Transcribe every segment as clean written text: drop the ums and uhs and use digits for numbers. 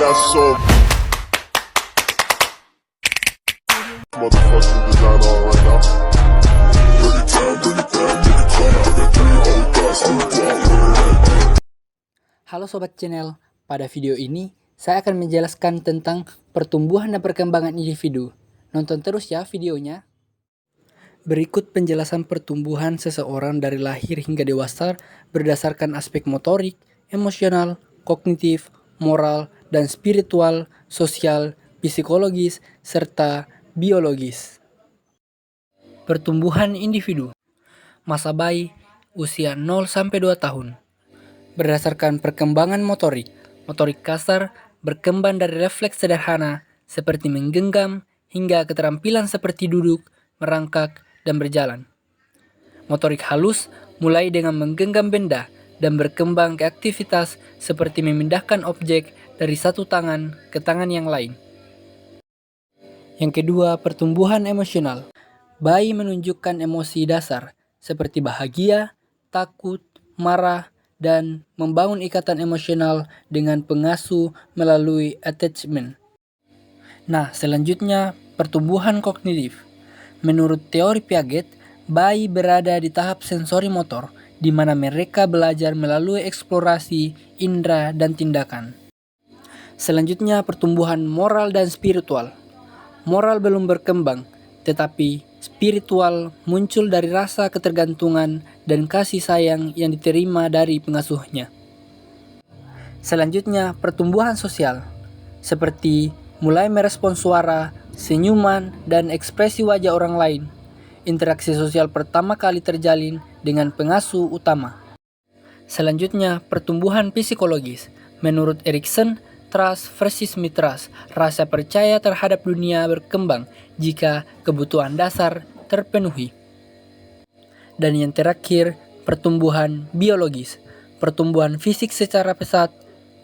got so motherfucking design on right now. Bring it down, bring it down, bring it down. I got three old guys to walk. Halo Sobat Channel, pada video ini saya akan menjelaskan tentang pertumbuhan dan perkembangan individu. Nonton terus ya videonya. Berikut penjelasan pertumbuhan seseorang dari lahir hingga dewasa berdasarkan aspek motorik, emosional, kognitif, moral, dan spiritual, sosial, psikologis, serta biologis. Pertumbuhan individu. Masa bayi, usia 0-2 tahun. Berdasarkan perkembangan motorik, motorik kasar berkembang dari refleks sederhana seperti menggenggam hingga keterampilan seperti duduk, merangkak, dan berjalan. Motorik halus mulai dengan menggenggam benda dan berkembang ke aktivitas seperti memindahkan objek dari satu tangan ke tangan yang lain. Yang kedua, pertumbuhan emosional. Bayi menunjukkan emosi dasar seperti bahagia, takut, marah, dan membangun ikatan emosional dengan pengasuh melalui attachment. Nah, selanjutnya pertumbuhan kognitif. Menurut teori Piaget, bayi berada di tahap sensori motor, di mana mereka belajar melalui eksplorasi, indera, dan tindakan. Selanjutnya pertumbuhan moral dan spiritual. Moral belum berkembang, tetapi spiritual muncul dari rasa ketergantungan dan kasih sayang yang diterima dari pengasuhnya. Selanjutnya, pertumbuhan sosial, seperti mulai merespons suara, senyuman, dan ekspresi wajah orang lain. Interaksi sosial pertama kali terjalin dengan pengasuh utama. Selanjutnya, pertumbuhan psikologis. Menurut Erikson, trust versus mistrust, rasa percaya terhadap dunia berkembang jika kebutuhan dasar terpenuhi. Dan yang terakhir, pertumbuhan biologis. Pertumbuhan fisik secara pesat,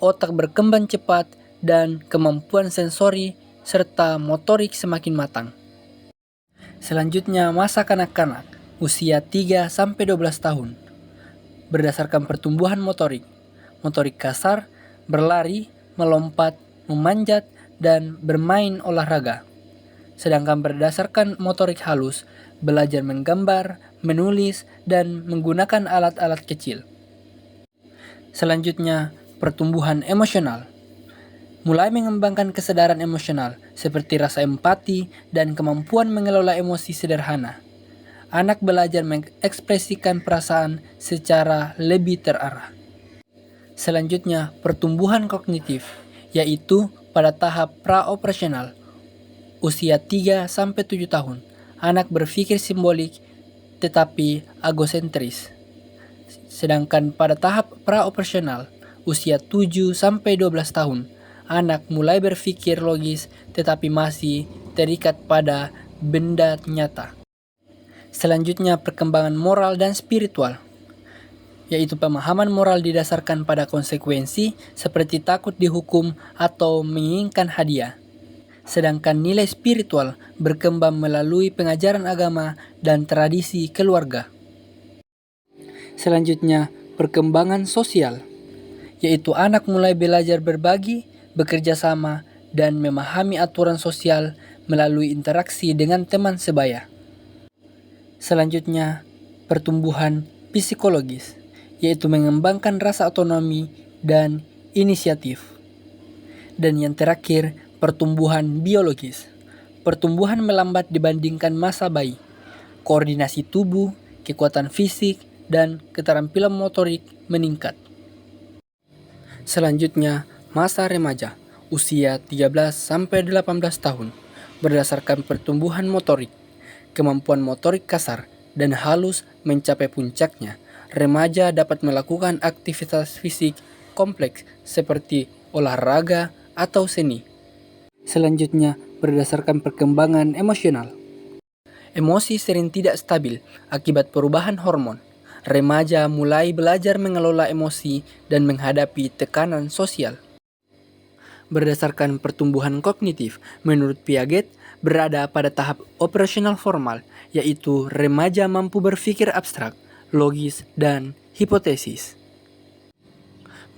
otak berkembang cepat, dan kemampuan sensori serta motorik semakin matang. Selanjutnya, masa kanak-kanak, usia 3-12 tahun. Berdasarkan pertumbuhan motorik, motorik kasar, berlari, melompat, memanjat, dan bermain olahraga. Sedangkan berdasarkan motorik halus, belajar menggambar, menulis, dan menggunakan alat-alat kecil. Selanjutnya, pertumbuhan emosional. Mulai mengembangkan kesadaran emosional seperti rasa empati dan kemampuan mengelola emosi sederhana. Anak belajar mengekspresikan perasaan secara lebih terarah. Selanjutnya, pertumbuhan kognitif, yaitu pada tahap pra-operasional, usia 3-7 tahun. Anak berpikir simbolik tetapi egosentris. Sedangkan pada tahap pra-operasional, usia 7-12 tahun, anak mulai berpikir logis tetapi masih terikat pada benda nyata. Selanjutnya, perkembangan moral dan spiritual, yaitu pemahaman moral didasarkan pada konsekuensi seperti takut dihukum atau menginginkan hadiah. Sedangkan nilai spiritual berkembang melalui pengajaran agama dan tradisi keluarga. Selanjutnya, perkembangan sosial, yaitu anak mulai belajar berbagi, bekerja sama, dan memahami aturan sosial melalui interaksi dengan teman sebaya. Selanjutnya, pertumbuhan psikologis, yaitu mengembangkan rasa otonomi dan inisiatif. Dan yang terakhir, pertumbuhan biologis. Pertumbuhan melambat dibandingkan masa bayi. Koordinasi tubuh, kekuatan fisik, dan keterampilan motorik meningkat. Selanjutnya, masa remaja, usia 13-18 tahun. Berdasarkan pertumbuhan motorik, kemampuan motorik kasar dan halus mencapai puncaknya. Remaja dapat melakukan aktivitas fisik kompleks seperti olahraga atau seni. Selanjutnya, berdasarkan perkembangan emosional. Emosi sering tidak stabil akibat perubahan hormon. Remaja mulai belajar mengelola emosi dan menghadapi tekanan sosial. Berdasarkan pertumbuhan kognitif, menurut Piaget, berada pada tahap operasional formal, yaitu remaja mampu berpikir abstrak, logis, dan hipotesis.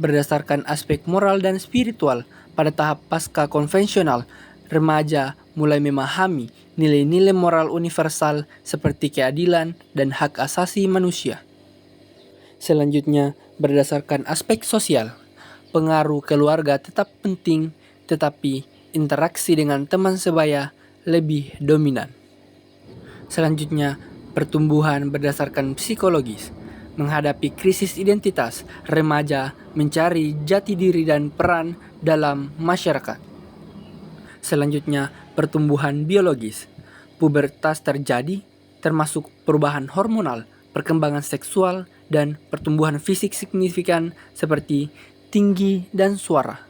Berdasarkan aspek moral dan spiritual, Pada tahap pasca konvensional, remaja mulai memahami nilai-nilai moral universal seperti keadilan dan hak asasi manusia. Selanjutnya, berdasarkan aspek sosial, pengaruh keluarga tetap penting, tetapi interaksi dengan teman sebaya lebih dominan. Selanjutnya, pertumbuhan berdasarkan psikologis. Menghadapi krisis identitas, remaja mencari jati diri dan peran dalam masyarakat. Selanjutnya, pertumbuhan biologis. Pubertas terjadi, termasuk perubahan hormonal, perkembangan seksual, dan pertumbuhan fisik signifikan seperti tinggi dan suara.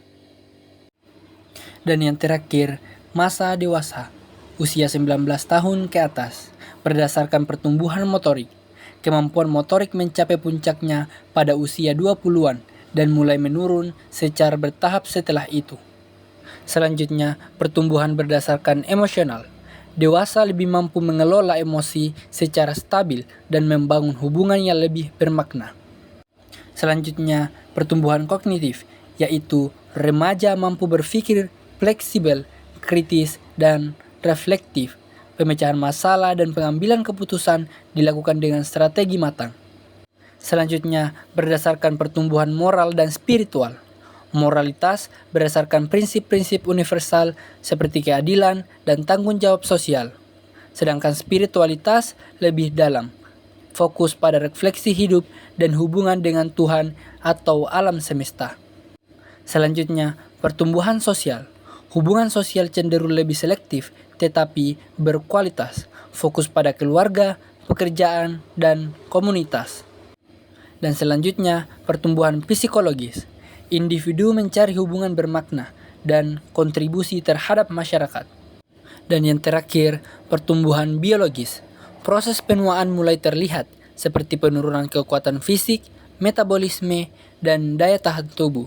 Dan yang terakhir, masa dewasa, usia 19 tahun ke atas, berdasarkan pertumbuhan motorik. Kemampuan motorik mencapai puncaknya pada usia 20-an dan mulai menurun secara bertahap setelah itu. Selanjutnya, pertumbuhan berdasarkan emosional. Dewasa lebih mampu mengelola emosi secara stabil dan membangun hubungan yang lebih bermakna. Selanjutnya, pertumbuhan kognitif, yaitu remaja mampu berpikir fleksibel, kritis, dan reflektif. Pemecahan masalah dan pengambilan keputusan dilakukan dengan strategi matang. Selanjutnya, berdasarkan pertumbuhan moral dan spiritual. Moralitas berdasarkan prinsip-prinsip universal seperti keadilan dan tanggung jawab sosial. Sedangkan spiritualitas lebih dalam, fokus pada refleksi hidup dan hubungan dengan Tuhan atau alam semesta. Selanjutnya, pertumbuhan sosial. Hubungan sosial cenderung lebih selektif tetapi berkualitas, fokus pada keluarga, pekerjaan, dan komunitas. Dan selanjutnya, pertumbuhan psikologis. Individu mencari hubungan bermakna dan kontribusi terhadap masyarakat. Dan yang terakhir, pertumbuhan biologis. Proses penuaan mulai terlihat seperti penurunan kekuatan fisik, metabolisme, dan daya tahan tubuh.